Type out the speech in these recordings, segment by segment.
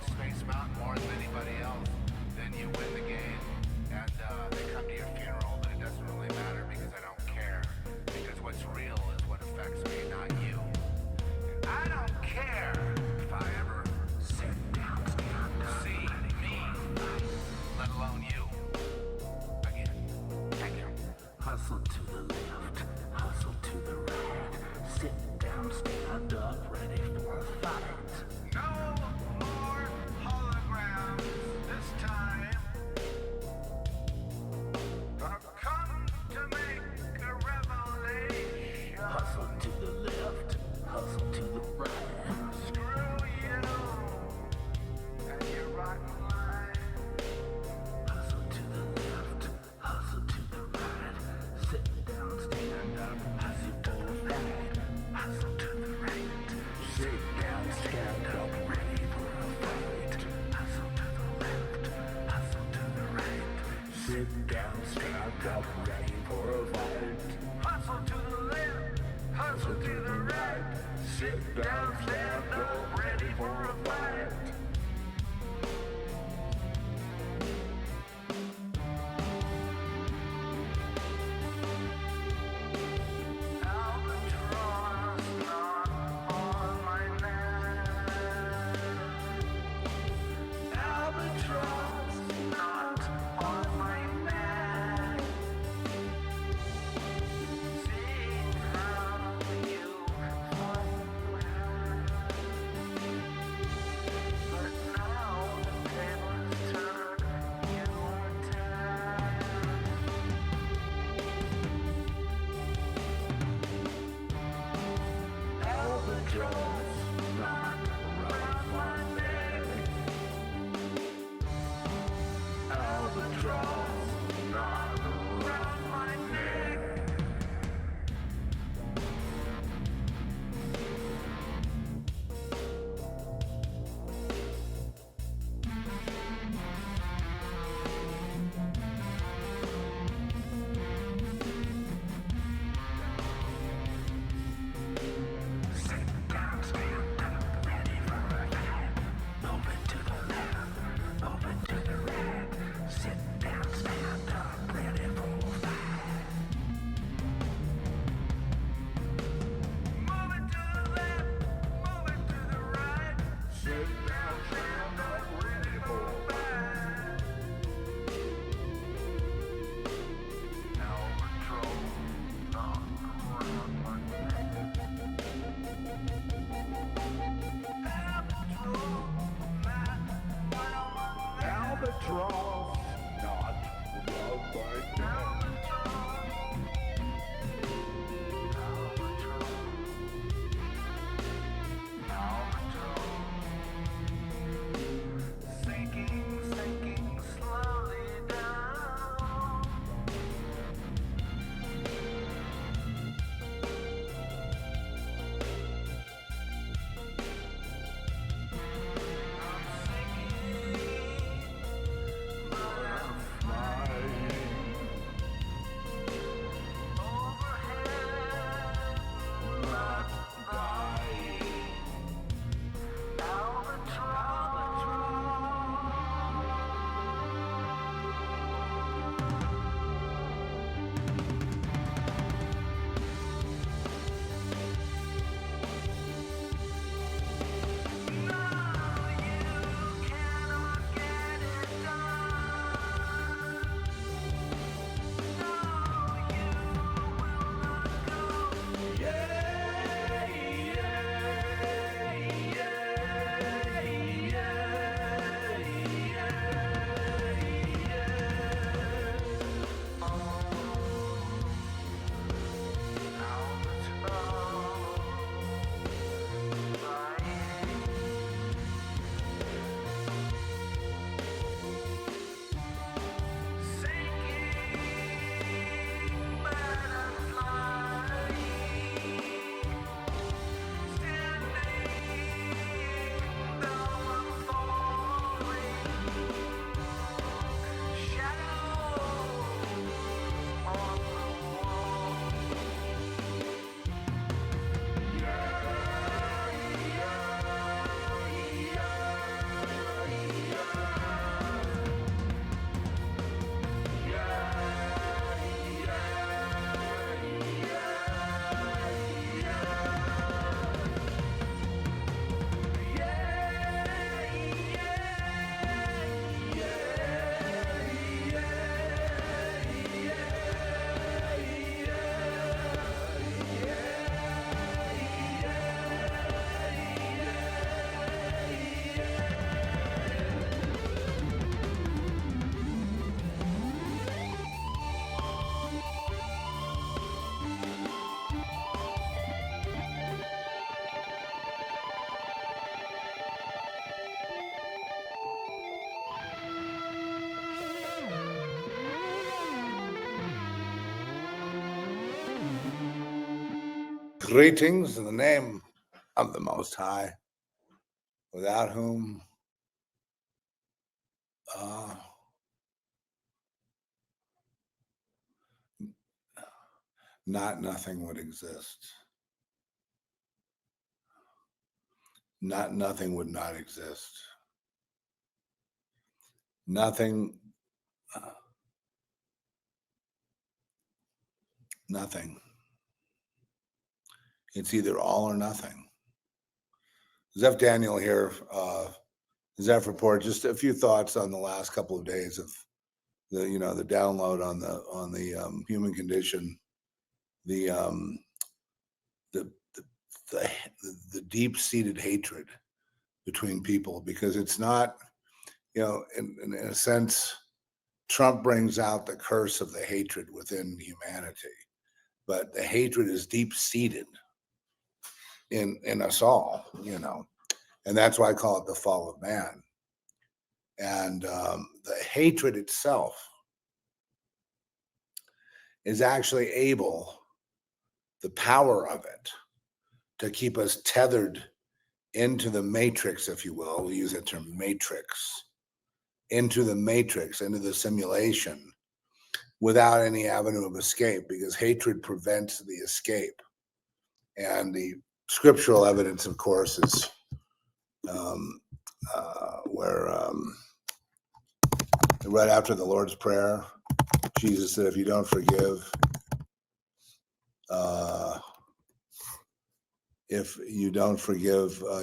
on Space Mountain more than anybody else, then you win the game. And they come to your funeral, but it doesn't really matter because I don't care. Because what's real is what affects me, not you. And I don't care if I ever sit down, see me, let alone you. Again, thank you. Hustle to the left, hustle to the right. Sit down, stand up, ready for a fight. No more holograms this time. I've come to make a revelation. Hustle to the left, hustle to the right. Screw you and your rotten life. Hustle to the left, hustle to the right. Sit down, stand up, hustle to the right. Hustle to the right. Sit down, stand up, ready for a fight. Hustle to the left, hustle to the right. Sit down, stand up, ready for a fight. Hustle to the left, hustle to the right. Sit down, stand up, ready for a fight. Albatross not on my neck. Albatross not on my neck. See how you find but now the tables turn, you attack. Albatross, not around my neck. Albatross, not around my neck. Sit down, Greetings in the name of the Most High, without whom nothing would exist. Nothing would not exist. Nothing. Nothing. It's either all or nothing. Zeph Daniel here. Zeph Report. Just a few thoughts on the last couple of days of the download on the human condition, the deep-seated hatred between people, because it's not, in a sense, Trump brings out the curse of the hatred within humanity, but the hatred is deep-seated in us all, and that's why I call it the fall of man. And the hatred itself is actually able, the power of it, to keep us tethered into the matrix, if you will. We use that term matrix, into the simulation, without any avenue of escape, because hatred prevents the escape. And the scriptural evidence, of course, is where right after the Lord's Prayer, Jesus said, if you don't forgive,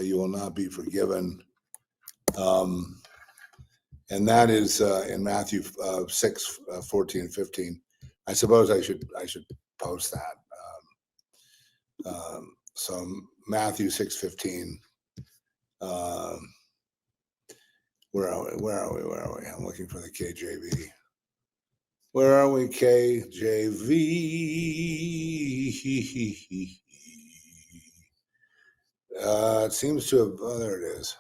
you will not be forgiven. And that is in Matthew 6, 14 and 15. I suppose I should post that. So Matthew 6:15. Where are we? I'm looking for the KJV. Where are we, KJV? It seems to have, there it is.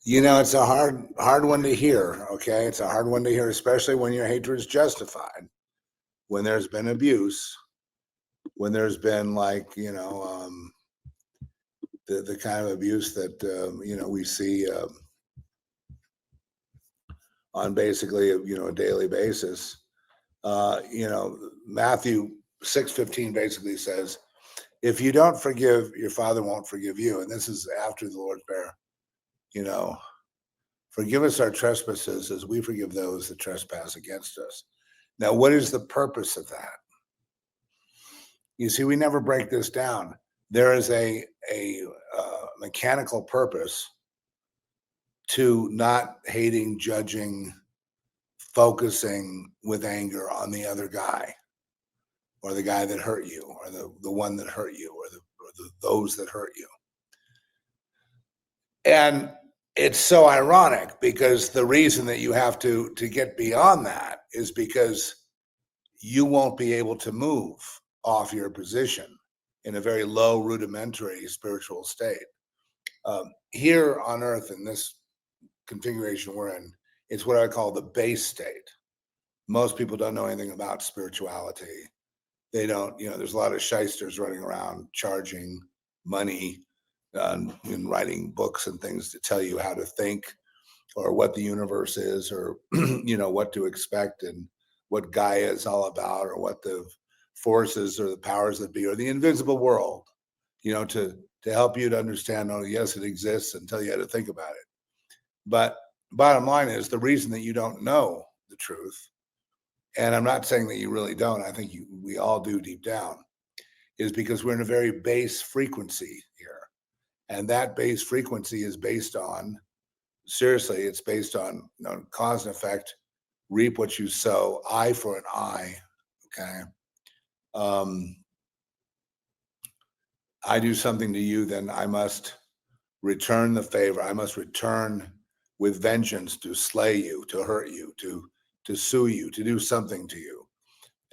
It's a hard one to hear, okay? It's a hard one to hear, especially when your hatred is justified, when there's been abuse, when there's been the kind of abuse that, we see on basically, a daily basis. Matthew 6:15 basically says, if you don't forgive, your Father won't forgive you. And this is after the Lord's Prayer. Forgive us our trespasses as we forgive those that trespass against us. Now, what is the purpose of that? You see, we never break this down. There is a mechanical purpose to not hating, judging, focusing with anger on the other guy, or the guy that hurt you, or the one that hurt you, or those that hurt you. And it's so ironic, because the reason that you have to get beyond that is because you won't be able to move off your position in a very low, rudimentary spiritual state. Here on earth, in this configuration we're in, it's what I call the base state. Most people don't know anything about spirituality. They don't, there's a lot of shysters running around charging money and writing books and things to tell you how to think, or what the universe is, or what to expect, and what Gaia is all about, or what the forces or the powers that be, or the invisible world, to help you to understand, oh yes, it exists, and tell you how to think about it. But bottom line is, the reason that you don't know the truth, and I'm not saying that you really don't, I think we all do deep down, is because we're in a very base frequency here. And that base frequency is based on, seriously, it's based on cause and effect, reap what you sow, eye for an eye, okay? I do something to you, then I must return the favor. I must return with vengeance to slay you, to hurt you, to sue you, to do something to you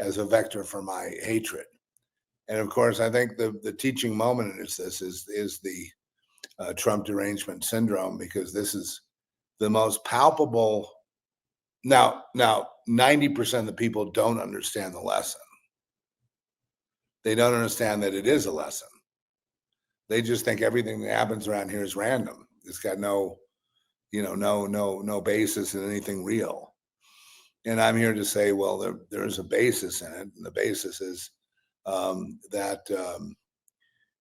as a vector for my hatred. And of course, I think the teaching moment in this is the Trump derangement syndrome, because this is the most palpable Now, 90% of the people don't understand the lesson. They don't understand that it is a lesson. They just think everything that happens around here is random. It's got no basis in anything real. And I'm here to say, well, there is a basis in it, and the basis is that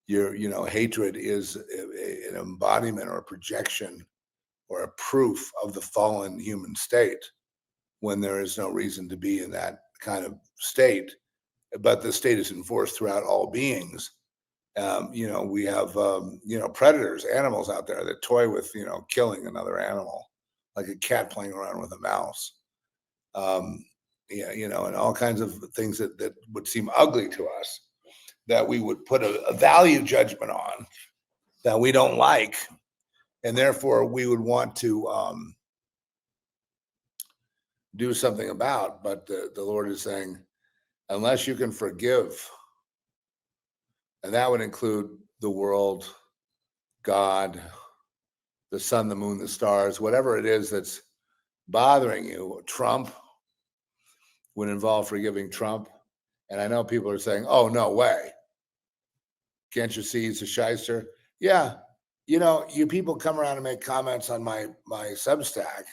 your hatred is an embodiment or a projection or a proof of the fallen human state, when there is no reason to be in that kind of state. But the state is enforced throughout all beings. We have predators, animals out there that toy with killing another animal, like a cat playing around with a mouse. And all kinds of things that would seem ugly to us, that we would put a value judgment on, that we don't like, and therefore we would want to do something about. But the Lord is saying, unless you can forgive, and that would include the world, God, the sun, the moon, the stars, whatever it is that's bothering you. Trump would involve forgiving Trump. And I know people are saying, oh, no way. Can't you see he's a shyster? Yeah. You people come around and make comments on my Substack,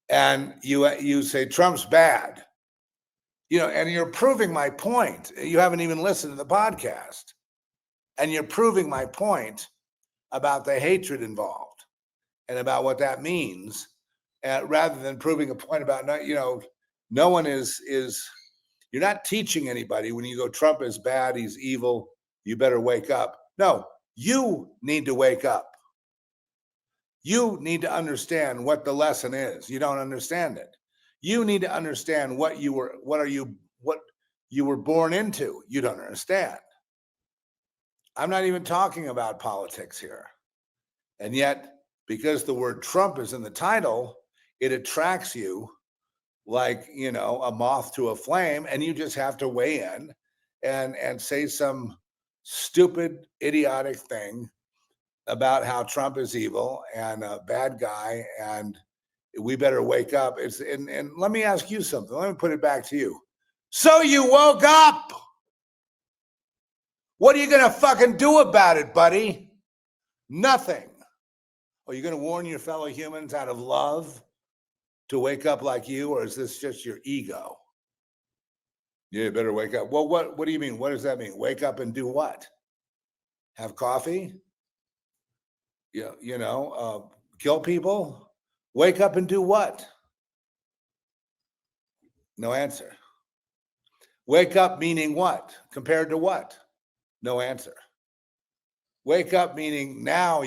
and you say Trump's bad, and you're proving my point. You haven't even listened to the podcast, and you're proving my point about the hatred involved and about what that means, rather than proving a point about no one is. You're not teaching anybody when you go, Trump is bad, he's evil, you better wake up. No, you need to wake up. You need to understand what the lesson is. You don't understand it. You need to understand what you were born into. You don't understand. I'm not even talking about politics here. And yet, because the word Trump is in the title, it attracts you like, a moth to a flame, and you just have to weigh in and say some stupid, idiotic thing about how Trump is evil and a bad guy, and we better wake up. And let me ask you something. Let me put it back to you. So you woke up. What are you going to fucking do about it, buddy? Nothing. Are you going to warn your fellow humans out of love to wake up like you, or is this just your ego? You better wake up. Well, what do you mean? What does that mean? Wake up and do what? Have coffee? Kill people? Wake up and do what? No answer. Wake up meaning what? Compared to what? No answer. Wake up meaning now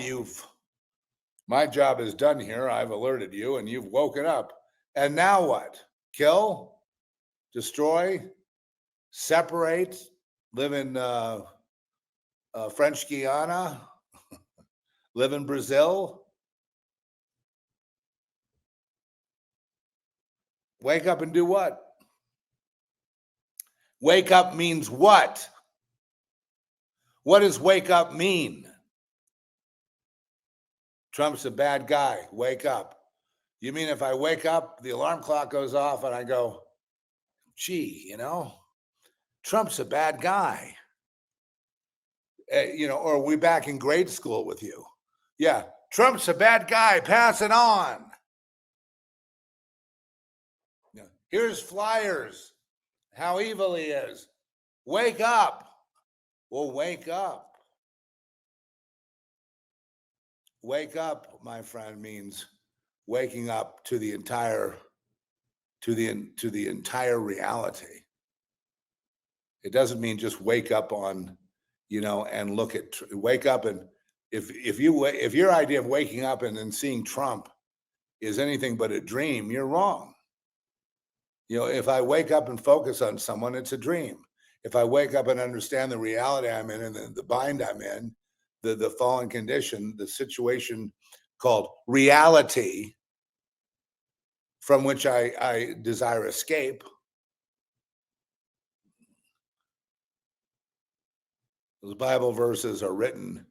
my job is done here. I've alerted you and you've woken up. And now what? Kill? Destroy? Separate? Live in French Guiana? Live in Brazil? Wake up and do what? Wake up means what? What does wake up mean? Trump's a bad guy. Wake up. You mean if I wake up, the alarm clock goes off and I go, gee, Trump's a bad guy. Or are we back in grade school with you? Yeah, Trump's a bad guy. Pass it on. Here's flyers. How evil he is. Wake up. Well, wake up. Wake up, my friend, means waking up to the entire reality. It doesn't mean just wake up on, and look at wake up, and if your idea of waking up and then seeing Trump is anything but a dream, you're wrong. If I wake up and focus on someone, it's a dream. If I wake up and understand the reality I'm in and the bind I'm in, the fallen condition, the situation called reality, from which I desire escape, those Bible verses are written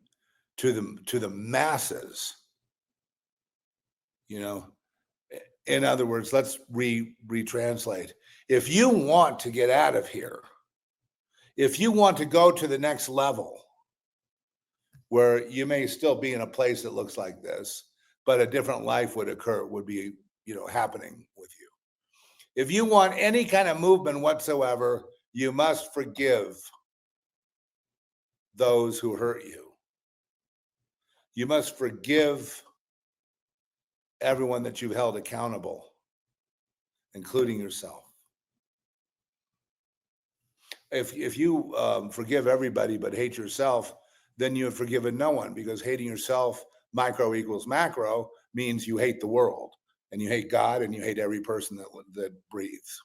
to the masses. In other words, let's retranslate. If you want to get out of here, if you want to go to the next level, where you may still be in a place that looks like this, but a different life would be, happening with you. If you want any kind of movement whatsoever, you must forgive those who hurt you. You must forgive everyone that you've held accountable, including yourself. If you forgive everybody but hate yourself, then you have forgiven no one, because hating yourself, micro equals macro, means you hate the world, and you hate God, and you hate every person that breathes.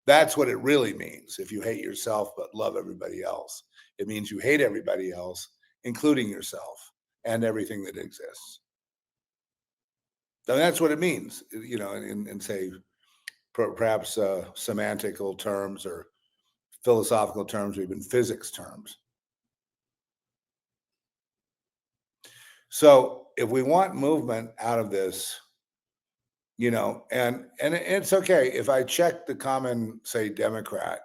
That's what it really means. If you hate yourself but love everybody else, it means you hate everybody else, including yourself and everything that exists. And that's what it means, in say perhaps semantical terms or philosophical terms, or even physics terms. So if we want movement out of this, and it's okay if I check the common, say, Democrat,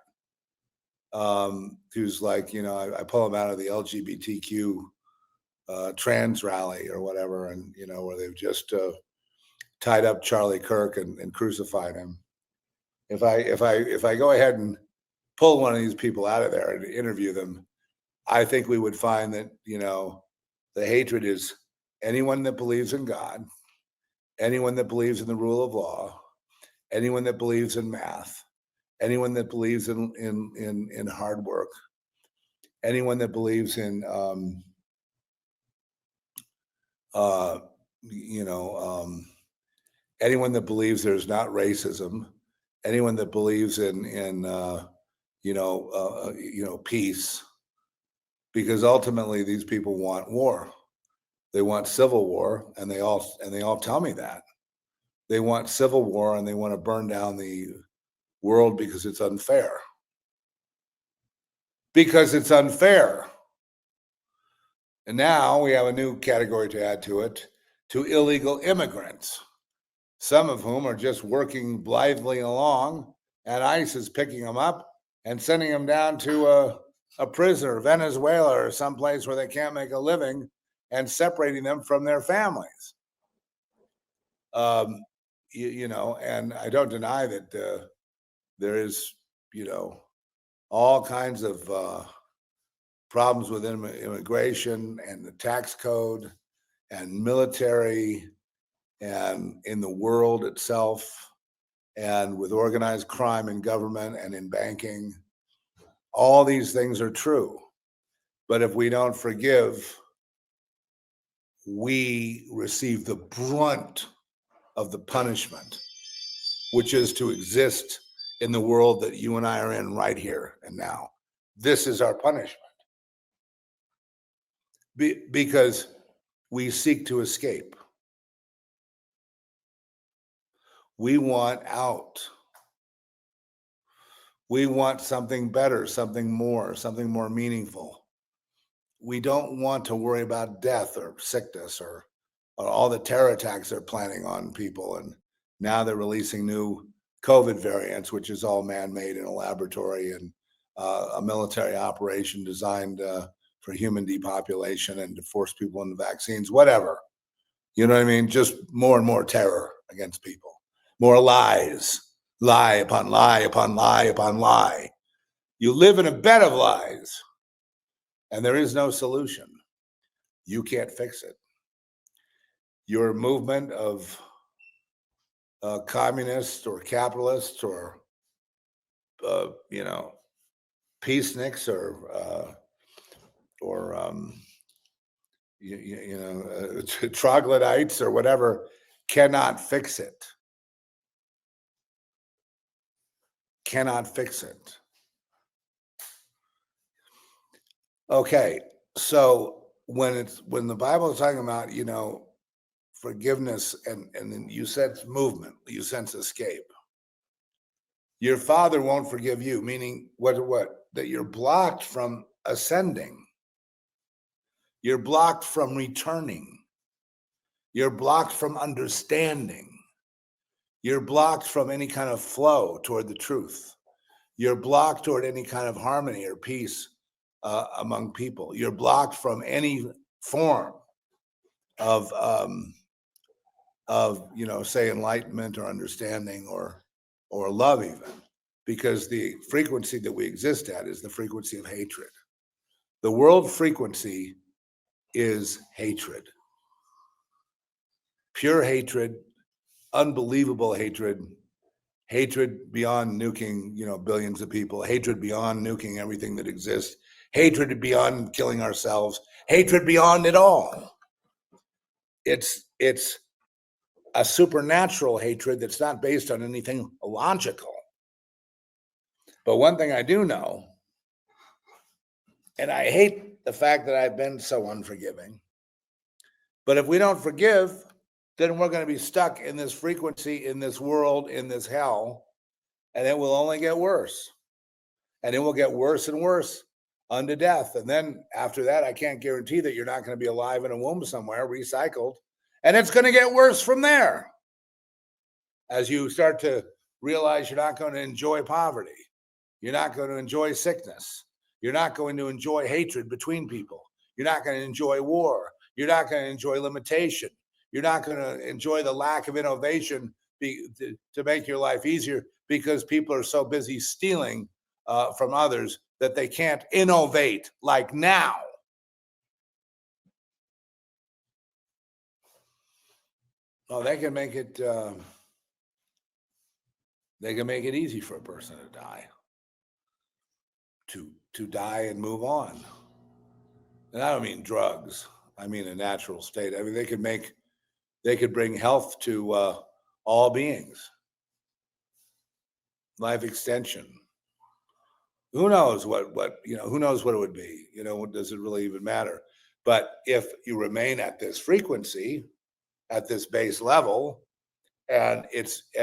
who's like, I pull him out of the LGBTQ trans rally or whatever, and where they've just tied up Charlie Kirk and crucified him. If I go ahead and pull one of these people out of there and interview them, I think we would find that, the hatred is anyone that believes in God, anyone that believes in the rule of law, anyone that believes in math, anyone that believes in hard work, anyone that believes in anyone that believes there's not racism, anyone that believes in peace, because ultimately these people want war. They want civil war, and they all tell me that. They want civil war, and they want to burn down the world because it's unfair. Because it's unfair. And now we have a new category to add to it, to illegal immigrants, some of whom are just working blithely along, and ICE is picking them up and sending them down to a prison, Venezuela, or someplace where they can't make a living, and separating them from their families. And I don't deny that there is, all kinds of problems with immigration and the tax code and military and in the world itself and with organized crime in government and in banking. All these things are true. But if we don't forgive, we receive the brunt of the punishment, which is to exist in the world that you and I are in right here and now. This is our punishment. Because we seek to escape. We want out. We want something better, something more meaningful. We don't want to worry about death or sickness or all the terror attacks they're planning on people. And now they're releasing new COVID variants, which is all man-made in a laboratory and a military operation designed for human depopulation and to force people into vaccines, whatever. You know what I mean? Just more and more terror against people. More lies, lie upon lie upon lie upon lie. You live in a bed of lies, and there is no solution. You can't fix it. Your movement of communists or capitalists or, peaceniks or troglodytes or whatever cannot fix it. Cannot fix it. Okay, so when the Bible is talking about, forgiveness and then you sense movement, you sense escape. Your Father won't forgive you, meaning what? That you're blocked from ascending. You're blocked from returning. You're blocked from understanding. You're blocked from any kind of flow toward the truth. You're blocked toward any kind of harmony or peace among people. You're blocked from any form of say enlightenment or understanding or love, even, because the frequency that we exist at is the frequency of hatred. The world frequency is hatred, pure hatred, unbelievable hatred, hatred beyond nuking, billions of people, hatred beyond nuking everything that exists, hatred beyond killing ourselves, hatred beyond it all. It's a supernatural hatred that's not based on anything logical. But one thing I do know, and I hate the fact that I've been so unforgiving, but if we don't forgive, then we're going to be stuck in this frequency, in this world, in this hell, and it will only get worse. And it will get worse and worse unto death. And then after that, I can't guarantee that you're not going to be alive in a womb somewhere, recycled. And it's going to get worse from there as you start to realize you're not going to enjoy poverty. You're not going to enjoy sickness. You're not going to enjoy hatred between people. You're not going to enjoy war. You're not going to enjoy limitation. You're not going to enjoy the lack of innovation to make your life easier, because people are so busy stealing from others that they can't innovate like now. Well, they can make it easy for a person to die, to die and move on. And I don't mean drugs. I mean a natural state. I mean, they could bring health to all beings, life extension. Who knows who knows what it would be? Does it really even matter? But if you remain at this frequency, at this base level, and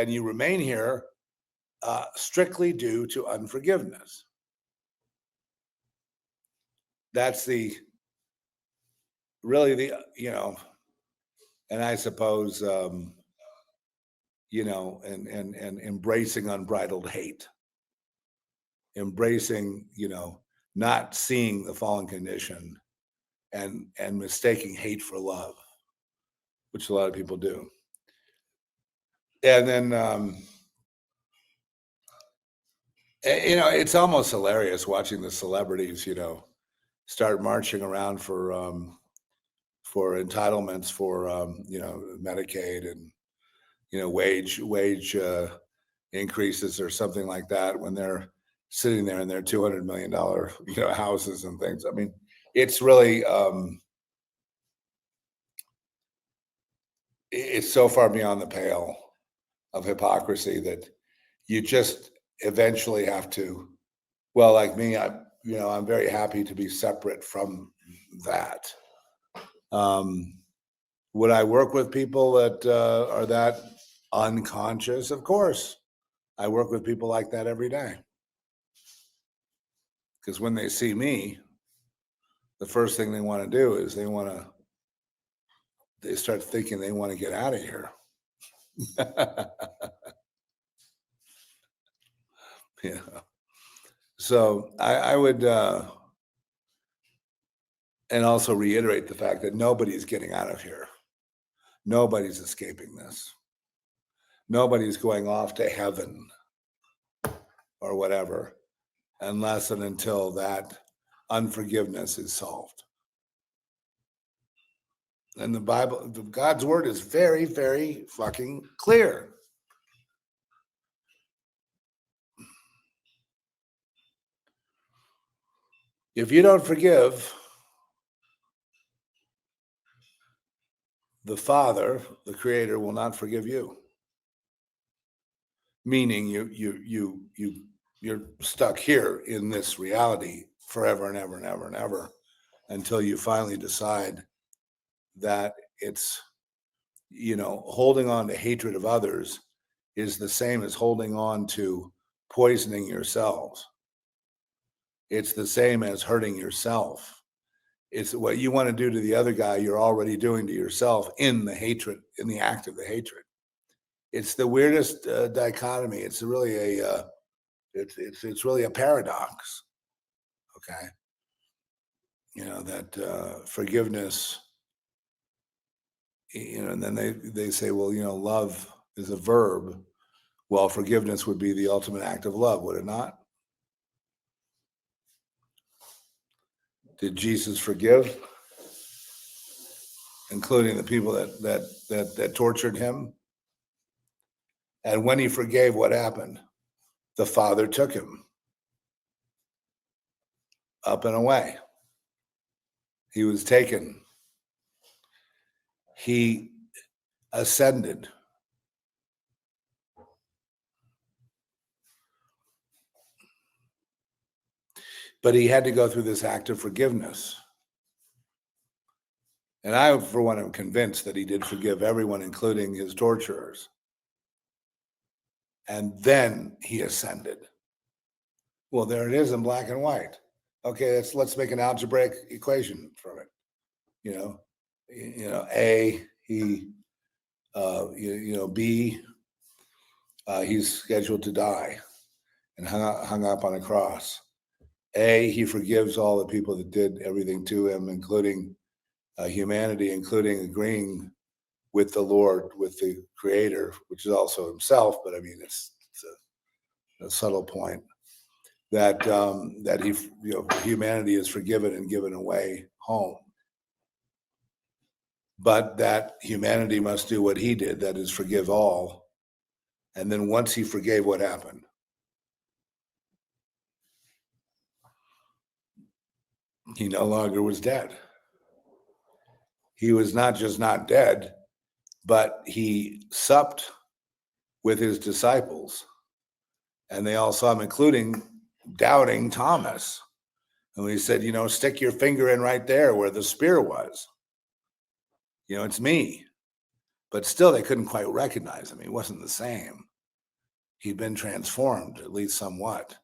you remain here strictly due to unforgiveness, that's really and I suppose and embracing unbridled hate, embracing not seeing the fallen condition and mistaking hate for love, which a lot of people do. And then it's almost hilarious watching the celebrities start marching around for entitlements for Medicaid and wage increases or something like that, when they're sitting there in their $200 million houses and things. I mean, it's really it's so far beyond the pale of hypocrisy that you just eventually have to, well, like me, I'm very happy to be separate from that. Would I work with people that are that unconscious? Of course. I work with people like that every day. Because when they see me, the first thing they want to do is they start thinking they want to get out of here. Yeah. So I would, and also reiterate the fact that nobody's getting out of here. Nobody's escaping this. Nobody's going off to heaven or whatever, unless and until that unforgiveness is solved. And the Bible, God's word is very, very fucking clear. If you don't forgive, the Father, the Creator, will not forgive you. Meaning you're stuck here in this reality forever and ever and ever and ever, until you finally decide that it's, holding on to hatred of others is the same as holding on to poisoning yourselves. It's the same as hurting yourself. It's what you want to do to the other guy, you're already doing to yourself in the hatred, in the act of the hatred. it's the weirdest dichotomy. It's really it's really a paradox. Okay, that forgiveness. And then they say, well, love is a verb. Well, forgiveness would be the ultimate act of love, would it not? Did Jesus forgive, including the people that tortured him? And when he forgave, what happened? The Father took him up and away. He was taken. He ascended. But he had to go through this act of forgiveness. And I, for one, am convinced that he did forgive everyone, including his torturers. And then he ascended. Well, there it is in black and white. Okay, let's make an algebraic equation from it. A, he, B, he's scheduled to die and hung up on a cross. A, he forgives all the people that did everything to him, including humanity, including agreeing with the Lord, with the Creator, which is also himself. But I mean, it's a subtle point that humanity is forgiven and given away home. But that humanity must do what he did, that is, forgive all. And then once he forgave, what happened? He no longer was dead. He was not just not dead, but he supped with his disciples. And they all saw him, including doubting Thomas. And he said, stick your finger in right there where the spear was. It's me. But still, they couldn't quite recognize him. He wasn't the same. He'd been transformed, at least somewhat.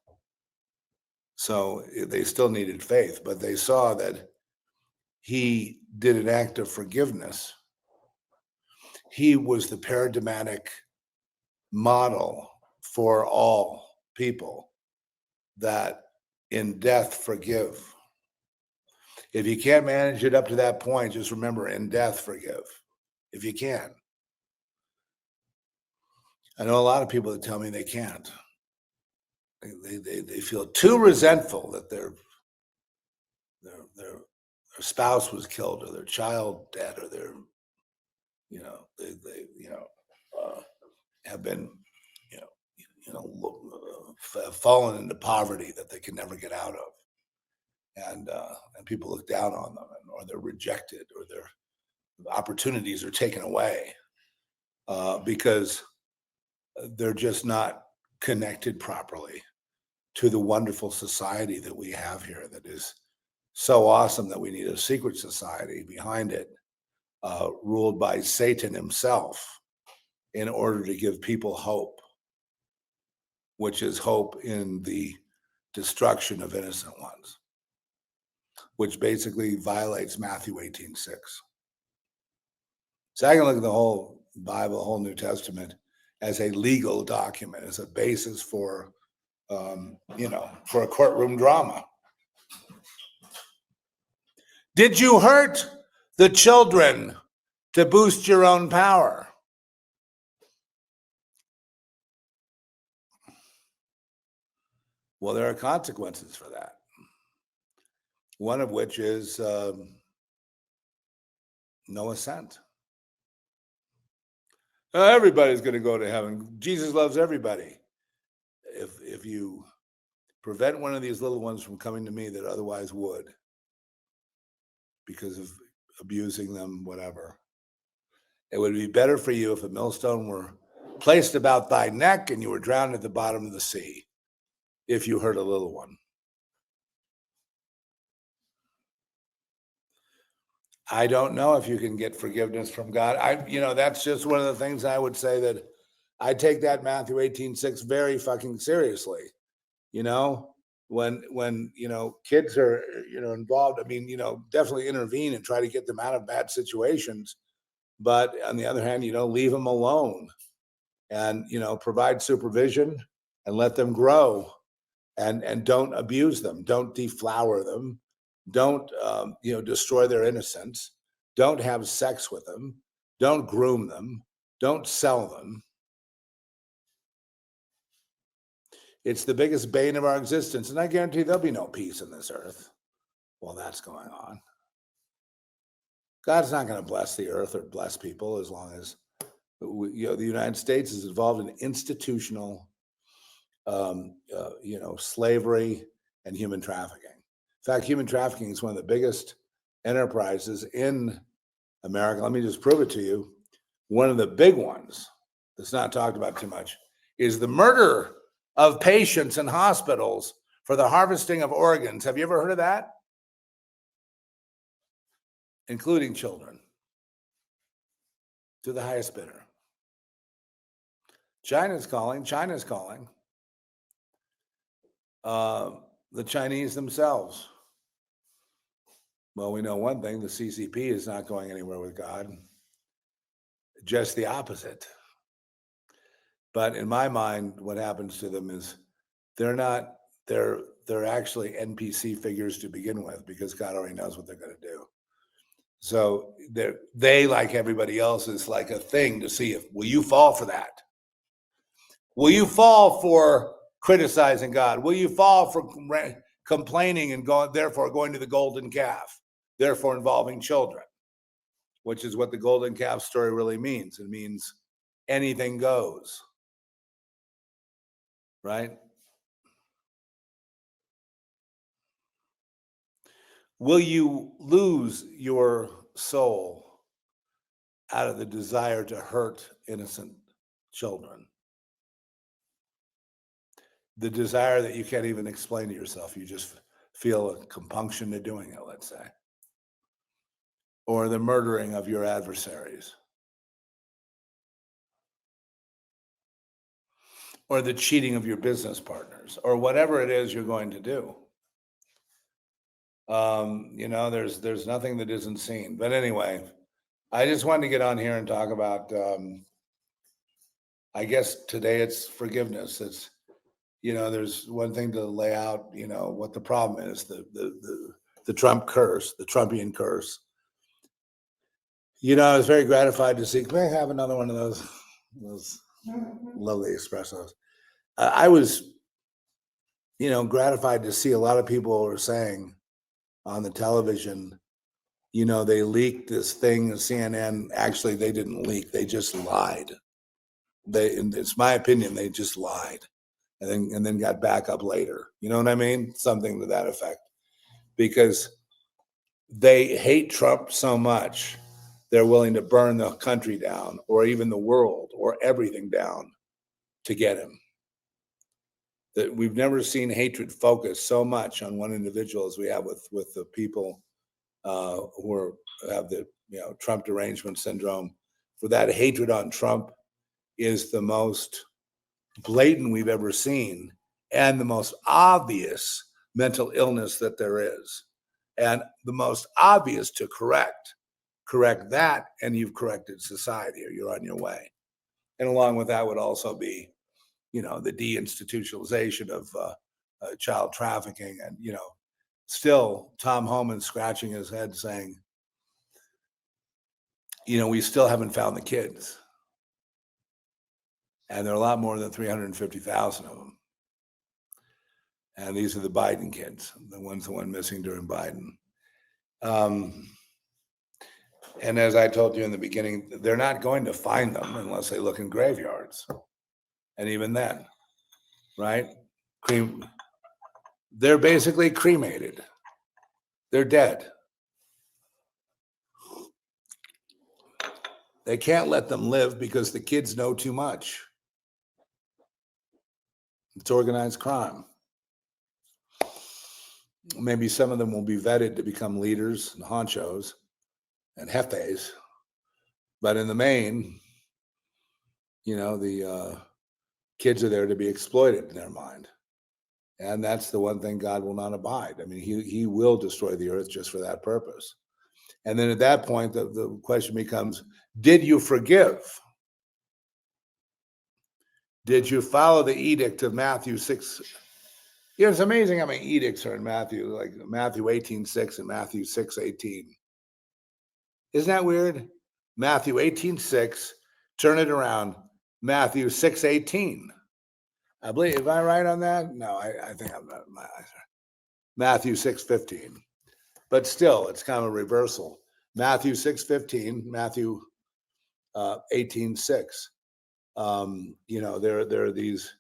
So they still needed faith, but they saw that he did an act of forgiveness. He was the paradigmatic model for all people that in death forgive. If you can't manage it up to that point, just remember, in death forgive, if you can. I know a lot of people that tell me they can't. They feel too resentful that their spouse was killed, or their child dead, or have been fallen into poverty that they can never get out of, and people look down on them, or they're rejected, or their opportunities are taken away because they're just not connected properly to the wonderful society that we have here, that is so awesome that we need a secret society behind it, ruled by Satan himself, in order to give people hope, which is hope in the destruction of innocent ones, which basically violates Matthew 18:6. So I can look at the whole Bible, the whole New Testament, as a legal document, as a basis for a courtroom drama. Did you hurt the children to boost your own power? Well, there are consequences for that. One of which is no assent. Everybody's going to go to heaven. Jesus loves everybody. If you prevent one of these little ones from coming to me that otherwise would, because of abusing them, whatever, it would be better for you if a millstone were placed about thy neck and you were drowned at the bottom of the sea, if you hurt a little one. I don't know if you can get forgiveness from God. That's just one of the things I would say, that I take that Matthew 18:6 very fucking seriously. When kids are involved, I mean, definitely intervene and try to get them out of bad situations. But on the other hand, leave them alone and provide supervision and let them grow, and don't abuse them, don't deflower them, don't destroy their innocence, don't have sex with them, don't groom them, don't sell them. It's the biggest bane of our existence, and I guarantee there'll be no peace in this earth while that's going on. God's not going to bless the earth or bless people as long as the United States is involved in institutional, slavery and human trafficking. In fact, human trafficking is one of the biggest enterprises in America. Let me just prove it to you. One of the big ones that's not talked about too much is the murder of patients in hospitals for the harvesting of organs. Have you ever heard of that? Including children, to the highest bidder. China's calling. The Chinese themselves. Well, we know one thing, the CCP is not going anywhere with God. Just the opposite. But in my mind, what happens to them is they're actually NPC figures to begin with, because God already knows what they're going to do. So they, like everybody else, is like a thing to see will you fall for that? Will you fall for criticizing God? Will you fall for complaining and therefore going to the golden calf, therefore involving children, which is what the golden calf story really means. It means anything goes, right? Will you lose your soul out of the desire to hurt innocent children? The desire that you can't even explain to yourself. You just feel a compunction to doing it, let's say. Or the murdering of your adversaries. Or the cheating of your business partners. Or whatever it is you're going to do. There's nothing that isn't seen. But anyway, I just wanted to get on here and talk about, I guess today it's forgiveness. It's, there's one thing to lay out, what the problem is, the Trump curse, the Trumpian curse. I was very gratified to see, can I have another one of those lovely espressos? I was, gratified to see a lot of people were saying on the television, they leaked this thing, CNN. Actually, they didn't leak. They just lied. It's my opinion, they just lied and then got back up later. You know what I mean? Something to that effect. Because they hate Trump so much, they're willing to burn the country down, or even the world, or everything down to get him. That we've never seen hatred focus so much on one individual as we have with the people who have the Trump derangement syndrome. For that hatred on Trump is the most blatant we've ever seen, and the most obvious mental illness that there is, and the most obvious to correct that, and you've corrected society, or you're on your way. And along with that would also be the deinstitutionalization of child trafficking. And still Tom Homan scratching his head saying, we still haven't found the kids. And there are a lot more than 350,000 of them. And these are the Biden kids, the ones that went missing during Biden. And as I told you in the beginning, they're not going to find them unless they look in graveyards. And even then, right? They're basically cremated. They're dead. They can't let them live because the kids know too much. It's organized crime. Maybe some of them will be vetted to become leaders and honchos and jefes. But in the main, the kids are there to be exploited in their mind. And that's the one thing God will not abide. I mean, he will destroy the earth just for that purpose. And then at that point, the question becomes, did you forgive? Did you follow the edict of Matthew 6? Yeah, it's amazing how many edicts are in Matthew, like Matthew 18:6 and Matthew 6:18. Isn't that weird? Matthew 18:6, turn it around. Matthew 6:18. I believe, am I right on that? No, I think I'm not. Matthew 6:15. But still, it's kind of a reversal. Matthew 6:15, Matthew 18:6. There are these,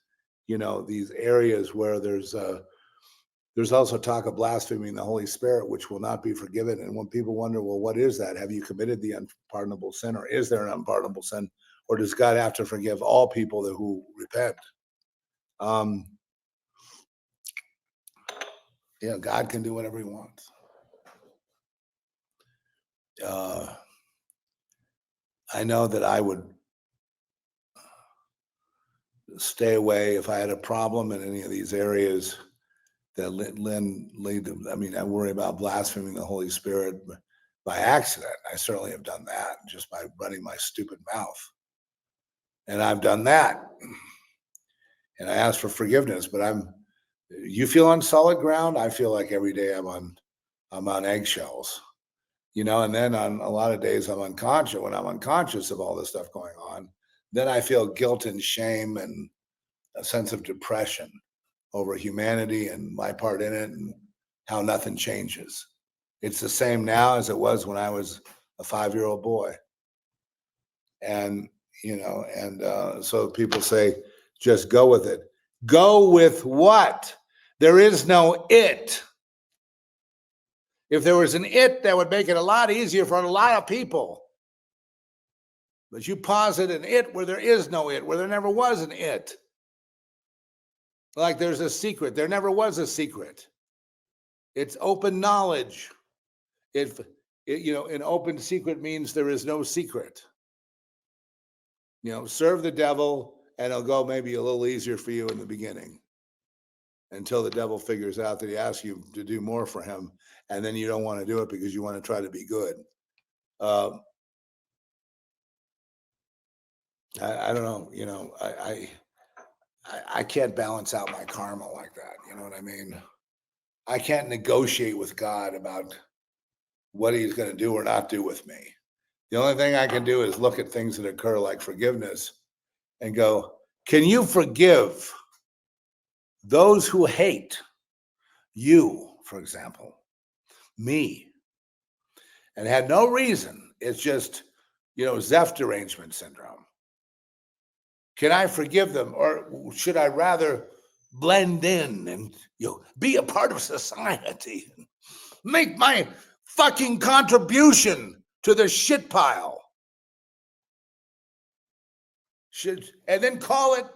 these areas where there's also talk of blaspheming the Holy Spirit, which will not be forgiven. And when people wonder, well, what is that? Have you committed the unpardonable sin, or is there an unpardonable sin, or does God have to forgive all people who repent? God can do whatever He wants. I know that I would stay away if I had a problem in any of these areas that lead to. I mean, I worry about blaspheming the Holy Spirit by accident. I certainly have done that just by running my stupid mouth, and I've done that, and I ask for forgiveness. But you feel on solid ground. I feel like every day I'm on eggshells, and then on a lot of days I'm unconscious. When I'm unconscious of all this stuff going on, then I feel guilt and shame and a sense of depression over humanity and my part in it, and how nothing changes. It's the same now as it was when I was a 5-year-old boy. And, so people say, just go with it. Go with what? There is no it. If there was an it, that would make it a lot easier for a lot of people. But you posit an it where there is no it, where there never was an it. Like there's a secret. There never was a secret. It's open knowledge. An open secret means there is no secret. Serve the devil and it'll go maybe a little easier for you in the beginning until the devil figures out that he asks you to do more for him. And then you don't want to do it because you want to try to be good. I don't know. I can't balance out my karma like that. You know what I mean? I can't negotiate with God about what He's going to do or not do with me. The only thing I can do is look at things that occur like forgiveness and go, can you forgive those who hate you, for example, me, and had no reason? It's just, Zeph derangement syndrome. Can I forgive them, or should I rather blend in and be a part of society and make my fucking contribution to the shit pile? And then call it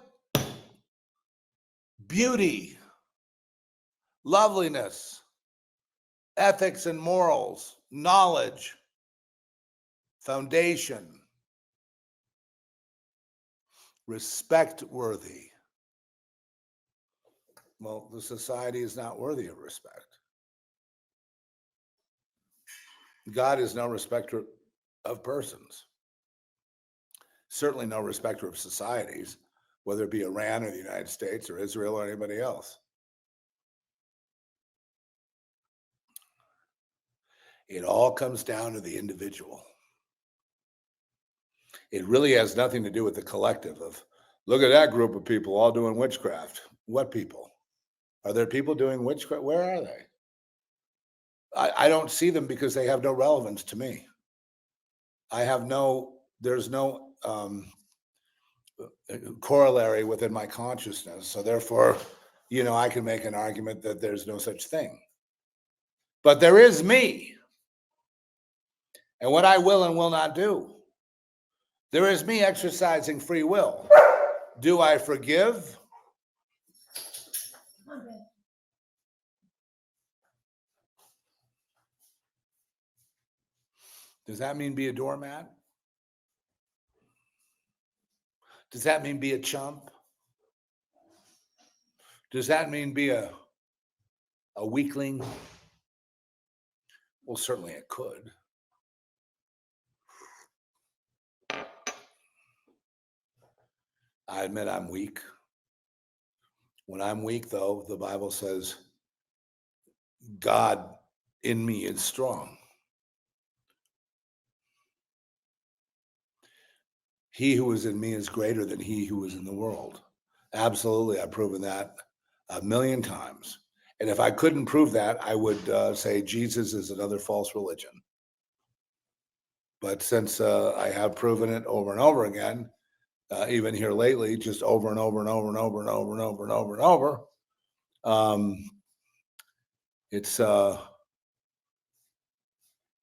beauty, loveliness, ethics and morals, knowledge, foundation, respect worthy. Well, the society is not worthy of respect. God is no respecter of persons. Certainly no respecter of societies, whether it be Iran or the United States or Israel or anybody else. It all comes down to the individual. It really has nothing to do with the collective of, look at that group of people all doing witchcraft. What people? Are there people doing witchcraft? Where are they? I don't see them because they have no relevance to me. There's no corollary within my consciousness. So therefore, I can make an argument that there's no such thing. But there is me. And what I will and will not do. There is me exercising free will. Do I forgive? Does that mean be a doormat? Does that mean be a chump? Does that mean be a weakling? Well, certainly it could. I admit I'm weak. When I'm weak, though, the Bible says God in me is strong. He who is in me is greater than he who is in the world. Absolutely. I've proven that a million times. And if I couldn't prove that, I would say Jesus is another false religion. But since I have proven it over and over again, even here lately, just over and over and over and over and over and over and over and over, it's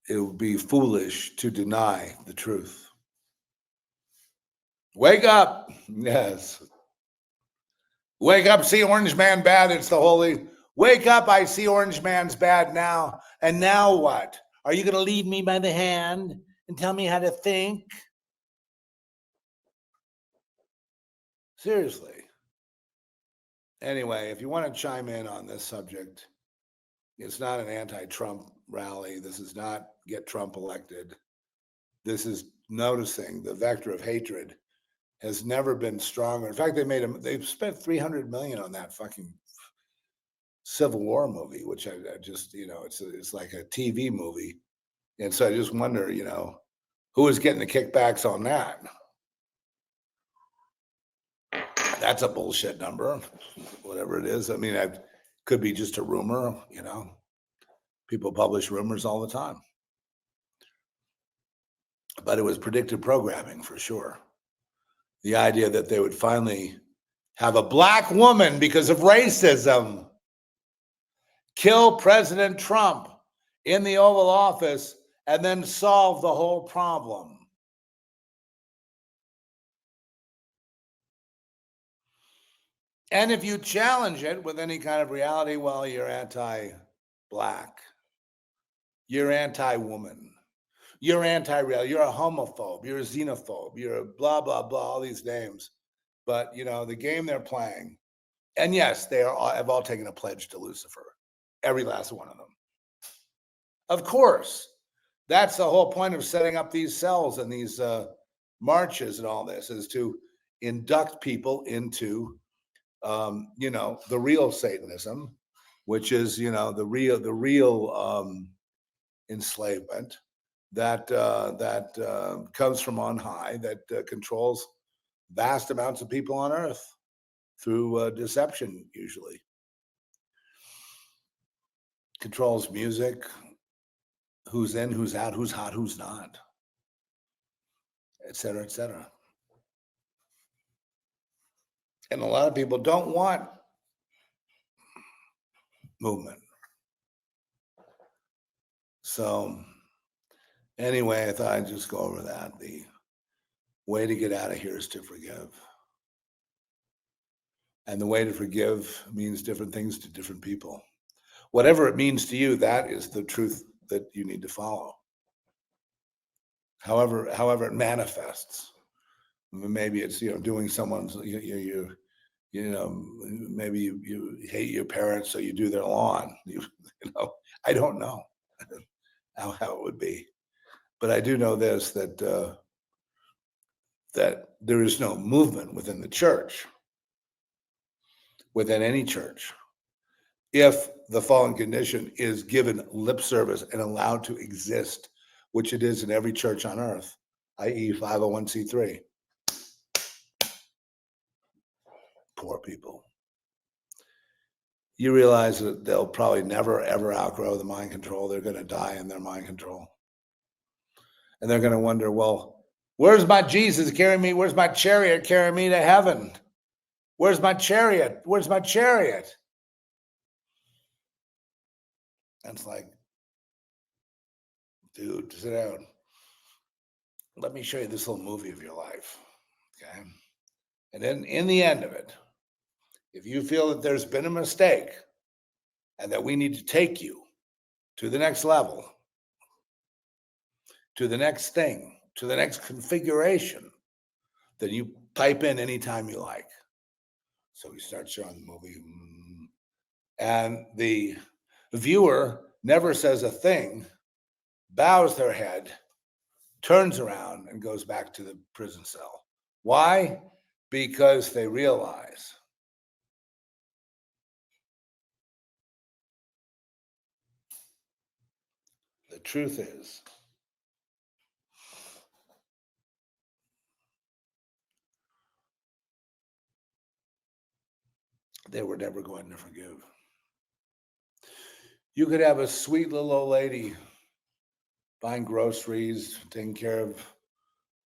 it would be foolish to deny the truth. Wake up! Yes. Wake up, see Orange Man bad. It's the holy. Wake up, I see Orange Man's bad now. And now what? Are you going to lead me by the hand and tell me how to think? Seriously. Anyway, if you want to chime in on this subject, it's not an anti-Trump rally. This is not get Trump elected. This is noticing the vector of hatred has never been stronger. In fact, they've spent $300 million on that fucking Civil War movie, which I just, it's like a TV movie. And so I just wonder, who is getting the kickbacks on that? That's a bullshit number, whatever it is. I mean, it could be just a rumor, People publish rumors all the time. But it was predictive programming for sure. The idea that they would finally have a black woman because of racism kill President Trump in the Oval Office and then solve the whole problem. And if you challenge it with any kind of reality, well, you're anti-black, you're anti-woman, you're anti-real, you're a homophobe, you're a xenophobe, you're a blah, blah, blah, all these names. But, the game they're playing, and yes, have all taken a pledge to Lucifer, every last one of them. Of course, that's the whole point of setting up these cells and these marches and all this, is to induct people into the real Satanism, which is, the real enslavement that comes from on high, that controls vast amounts of people on earth through deception, usually. Controls music, who's in, who's out, who's hot, who's not, et cetera, et cetera. And a lot of people don't want movement. So anyway, I thought I'd just go over that. The way to get out of here is to forgive. And the way to forgive means different things to different people. Whatever it means to you, that is the truth that you need to follow. However it manifests. Maybe it's, doing someone's, maybe you hate your parents, so you do their lawn. I don't know how it would be, but I do know this, that there is no movement within the church, within any church, if the fallen condition is given lip service and allowed to exist, which it is in every church on earth, i.e. 501c3. Poor people. You realize that they'll probably never, ever outgrow the mind control. They're going to die in their mind control. And they're going to wonder, well, where's my Jesus carrying me? Where's my chariot carrying me to heaven? Where's my chariot? Where's my chariot? And it's like, dude, sit down. Let me show you this little movie of your life. Okay. And then in the end of it, if you feel that there's been a mistake and that we need to take you to the next level, to the next thing, to the next configuration, then you pipe in anytime you like. So we start showing the movie, and the viewer never says a thing, bows their head, turns around, and goes back to the prison cell. Why? because they realize the truth is they were never going to forgive. You could have a sweet little old lady buying groceries, taking care of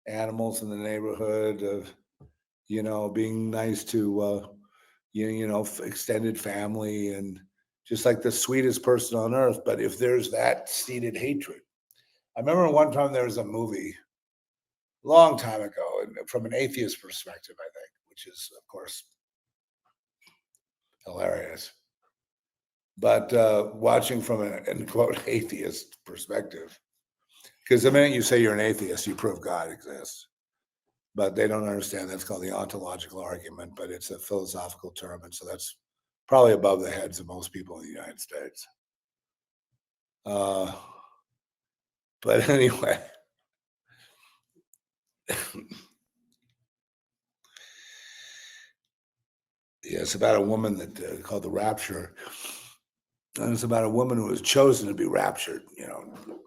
animals in the neighborhood, of being nice to extended family, and just like the sweetest person on earth. But if there's that seated hatred, I remember one time there was a movie long time ago, and from an atheist perspective, I think, which is of course hilarious. But watching from an end quote atheist perspective, because the minute you say you're an atheist, you prove God exists. But they don't understand that's called the ontological argument, but it's a philosophical term. And so that's probably above the heads of most people in the United States. But anyway, yeah, it's about a woman that called the Rapture. And it's about a woman who was chosen to be raptured,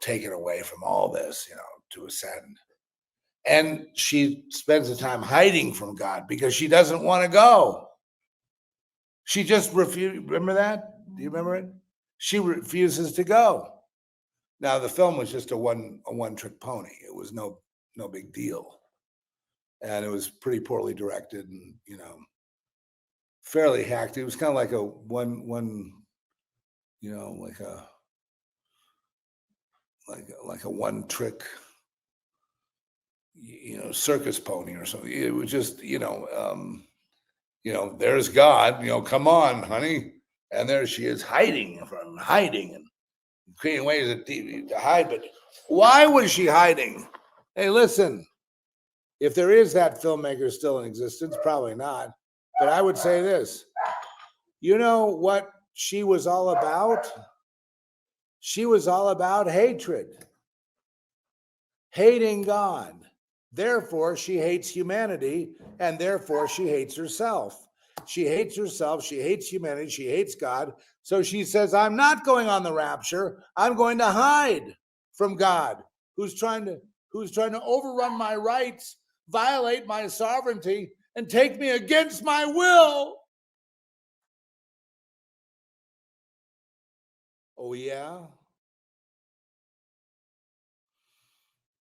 taken away from all this, to ascend. And she spends the time hiding from God because she doesn't want to go. She just refused. Remember that? Do you remember it? She refuses to go. Now the film was just a one trick pony. It was no big deal, and it was pretty poorly directed and fairly hacked. It was kind of like a one like a one trick circus pony or something. It was just there's God, come on, honey, and there she is hiding and creating ways to hide. But why was she hiding? Hey, listen, if there is that filmmaker still in existence, probably not. But I would say this: you know what she was all about? She was all about hatred, hating God. Therefore, she hates humanity, and therefore she hates herself. She hates herself, she hates humanity, she hates God. So she says, I'm not going on the rapture. I'm going to hide from God, who's trying to overrun my rights, violate my sovereignty, and take me against my will. Oh, yeah?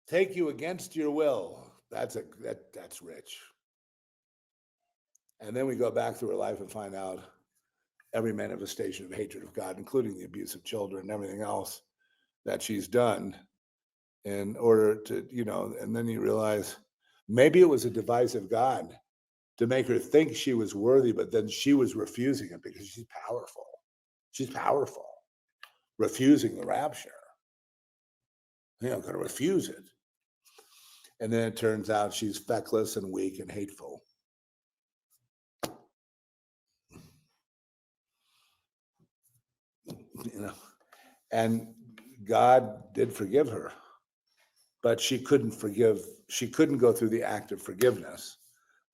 Take you against your will. That's rich. And then we go back through her life and find out every manifestation of hatred of God, including the abuse of children and everything else that she's done in order to, and then you realize maybe it was a divisive God to make her think she was worthy, but then she was refusing it because she's powerful. She's powerful, refusing the rapture. Going to refuse it. And then it turns out she's feckless and weak and hateful. And God did forgive her, but she couldn't go through the act of forgiveness.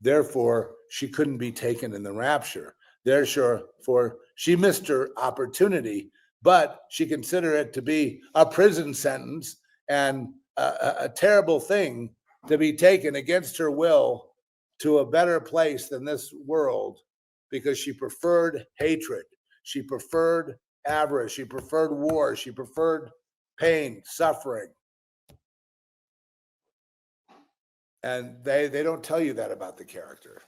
Therefore, she couldn't be taken in the rapture. Therefore, she missed her opportunity, but she considered it to be a prison sentence and a terrible thing to be taken against her will to a better place than this world, because she preferred hatred. She preferred avarice. She preferred war. She preferred pain, suffering. And they don't tell you that about the character.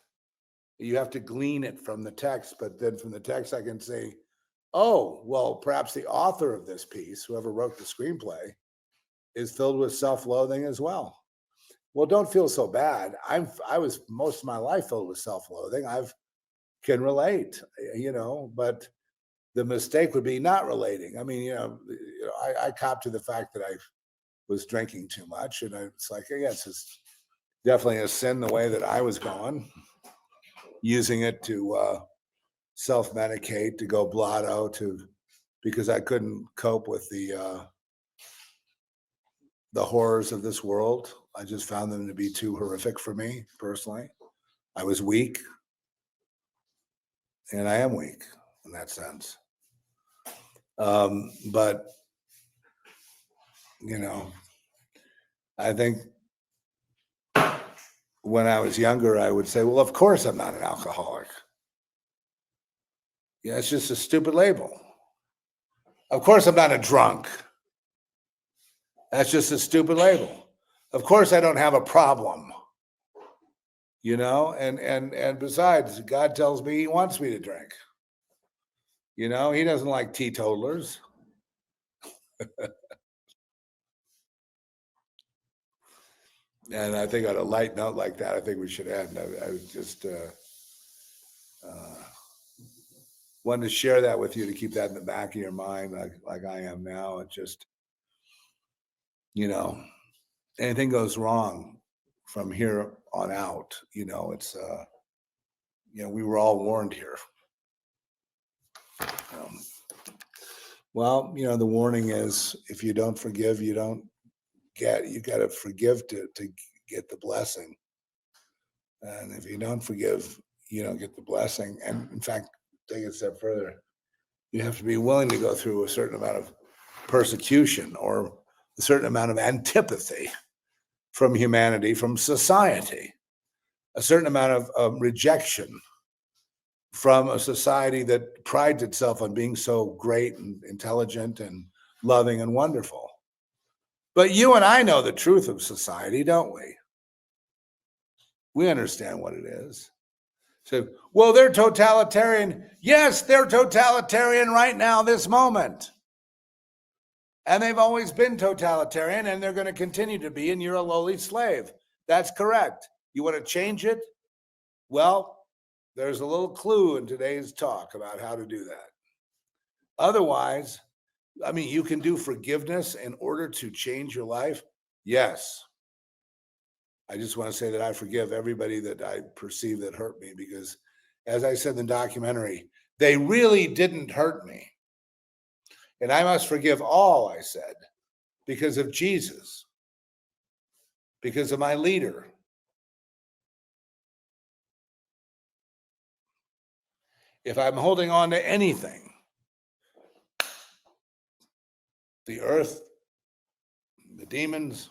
You have to glean it from the text, but then from the text I can say, oh, well, perhaps the author of this piece, whoever wrote the screenplay, is filled with self-loathing as well. Well, don't feel so bad. I was most of my life filled with self-loathing. I can relate, but the mistake would be not relating. I mean, I copped to the fact that I was drinking too much, and it's like, yes, it's definitely a sin the way that I was going, using it to self-medicate, to go blotto, because I couldn't cope with the horrors of this world. I just found them to be too horrific for me personally. I was weak, and I am weak in that sense. But, I think when I was younger, I would say, well, of course I'm not an alcoholic. Yeah, it's just a stupid label. Of course I'm not a drunk. That's just a stupid label. Of course I don't have a problem. And besides, God tells me he wants me to drink. He doesn't like teetotalers. And I think on a light note like that, I think we should end. I was just wanted to share that with you, to keep that in the back of your mind, like I am now. It just, anything goes wrong from here on out, it's, we were all warned here. Well, the warning is, if you don't forgive, you got to forgive to get the blessing. And if you don't forgive, you don't get the blessing. And in fact, take it a step further, you have to be willing to go through a certain amount of persecution or a certain amount of antipathy from humanity, from society, a certain amount of rejection from a society that prides itself on being so great and intelligent and loving and wonderful. But you and I know the truth of society, don't we? We understand what it is. So, well, they're totalitarian. Yes, they're totalitarian right now, this moment. And they've always been totalitarian, and they're going to continue to be, and you're a lowly slave. That's correct. You want to change it? Well, there's a little clue in today's talk about how to do that. Otherwise, you can do forgiveness in order to change your life. Yes. I just want to say that I forgive everybody that I perceive that hurt me, because, as I said in the documentary, they really didn't hurt me. And I must forgive all, I said, because of Jesus, because of my leader. If I'm holding on to anything, the earth, the demons,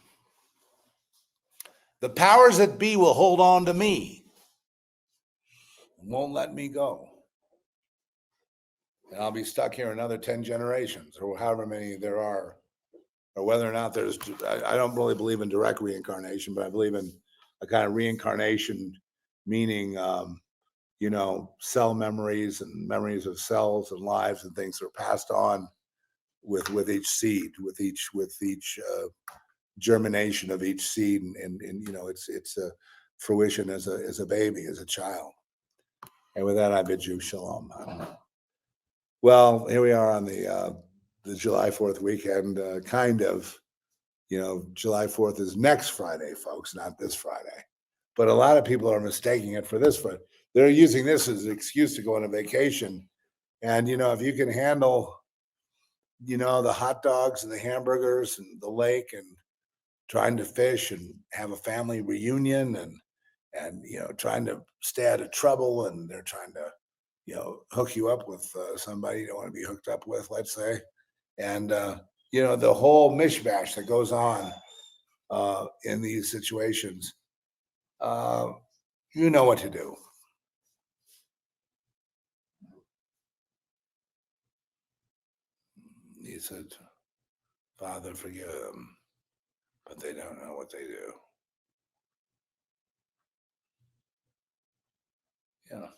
the powers that be will hold on to me and won't let me go. And I'll be stuck here another 10 generations or however many there are, or whether or not I don't really believe in direct reincarnation, but I believe in a kind of reincarnation, meaning, cell memories and memories of cells and lives and things that are passed on with each seed, with each germination of each seed, and it's a fruition as a baby, as a child. And with that, I bid you shalom. Well, here we are on the July 4th weekend, July 4th is next Friday, folks, not this Friday. But a lot of people are mistaking it for this Friday. They're using this as an excuse to go on a vacation. And, if you can handle, the hot dogs and the hamburgers and the lake and trying to fish and have a family reunion and trying to stay out of trouble, and they're trying to, hook you up with somebody you don't want to be hooked up with, let's say. And, the whole mishmash that goes on in these situations, you know what to do. He said, Father, forgive them, but they don't know what they do. Yeah,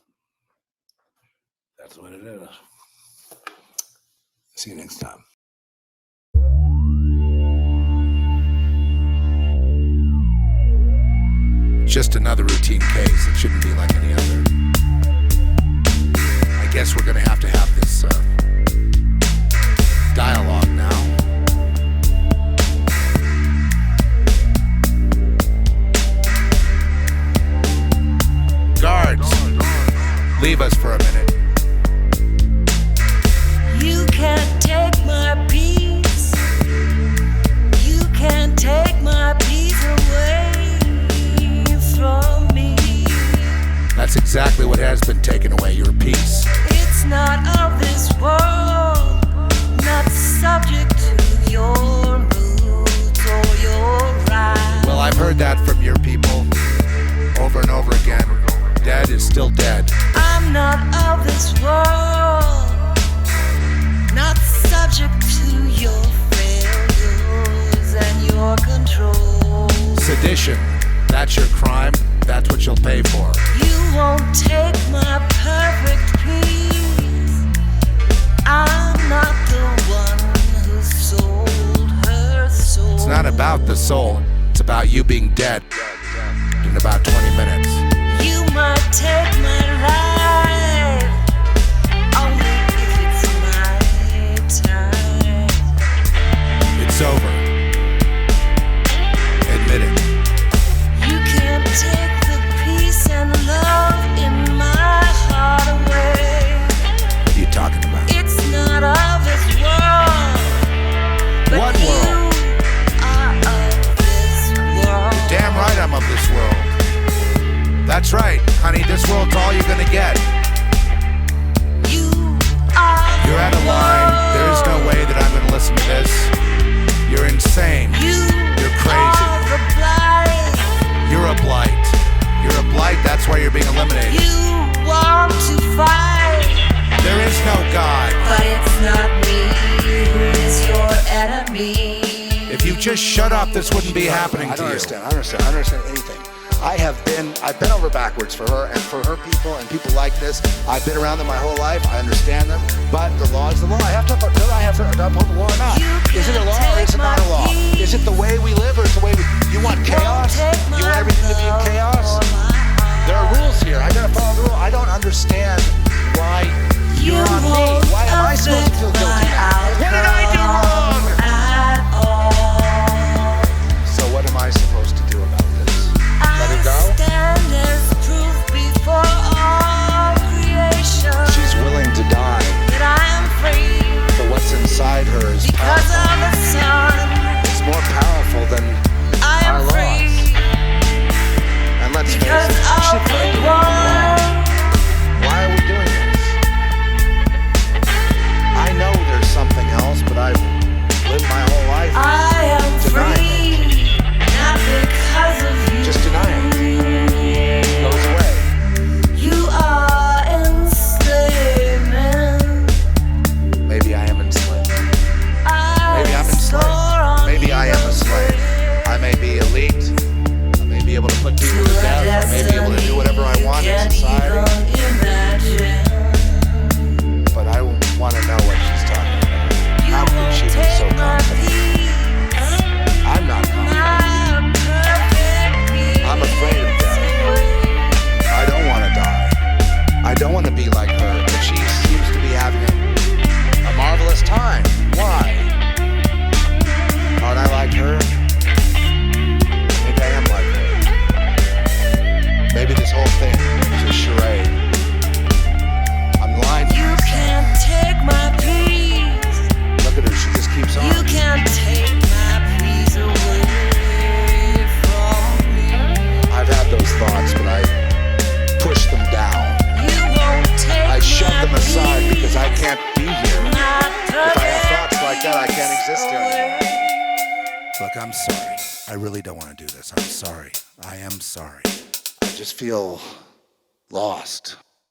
that's what it is. See you next time. Just another routine case. It shouldn't be like any other. I guess we're going to have this dialogue now. Guards, leave us for a minute. You can't take my peace. You can't take my peace away from me. That's exactly what has been taken away, your peace. It's not of this world, not subject to your moods or your rides. Well, I've heard that from your people over and over again. Dead is still dead. I'm not of this world, not subject to your failures and your control. Sedition, that's your crime. That's what you'll pay for. You won't take my perfect peace. I'm not the one who sold her soul. It's not about the soul. It's about you being dead in about 20 minutes. You might take my life, only if it's my time. It's over. Admit it. You can't take the peace and love in my heart away. What are you talking about? It's not of this world, but What you world? are of this world. Damn right I'm of this world. That's right, honey, this world's all you're gonna get. You are You're out of line. There is no way that I'm gonna listen to this. You're insane. You're crazy. are the blight. You're a blight. You're a blight, that's why you're being eliminated. You want to fight, There is no God. but it's not me who is your enemy. If you just shut up, this wouldn't be happening I to don't you. understand. I don't understand anything. I've been over backwards for her and for her people and people like this. I've been around them my whole life. I understand them, but the law is the law. I have to uphold the law or not. Is it a law or is it not a law? Is it the way we live or is it the way you want chaos? You want everything to be in chaos? There are rules here. I gotta follow the rule. I don't understand why you're on me. Why am I supposed to feel guilty now? What did I do wrong? So what am I supposed to do about this? Let her go? Stand as proof before all creation She's willing to die, that I am free but what's inside her is because powerful. of the sun. It's more powerful than I am our free laws. And let's face because it, we of should the find a wrong. one. Why are we doing this? I know there's something else, but I've lived my whole life I am denying free, not because of you. Just denying it. Goes away. You are enslavement. Maybe I am enslaved. Maybe I'm enslaved. Maybe I am a slave. I may be elite. I may be able to put people to death. I may be able to do whatever I want in society. But I want to know what she's talking about. How could she be so confident? I'm not confident. I'm afraid of death. I don't want to die. I don't want to be like her, but she seems to be having a marvelous time. Why? Aren't I like her? Maybe I am like her. Maybe this whole thing is a charade. I'm lying to You myself. can't take my peace. Look at her, she just keeps on. You can't take my peace away from me. I've had those thoughts, but I push them down. You won't take I shove my them aside because I peace. can't be here. My If I have thoughts like that, I can't exist here anymore. Look, I'm sorry. I really don't want to do this. I'm sorry. I am sorry. I just feel lost.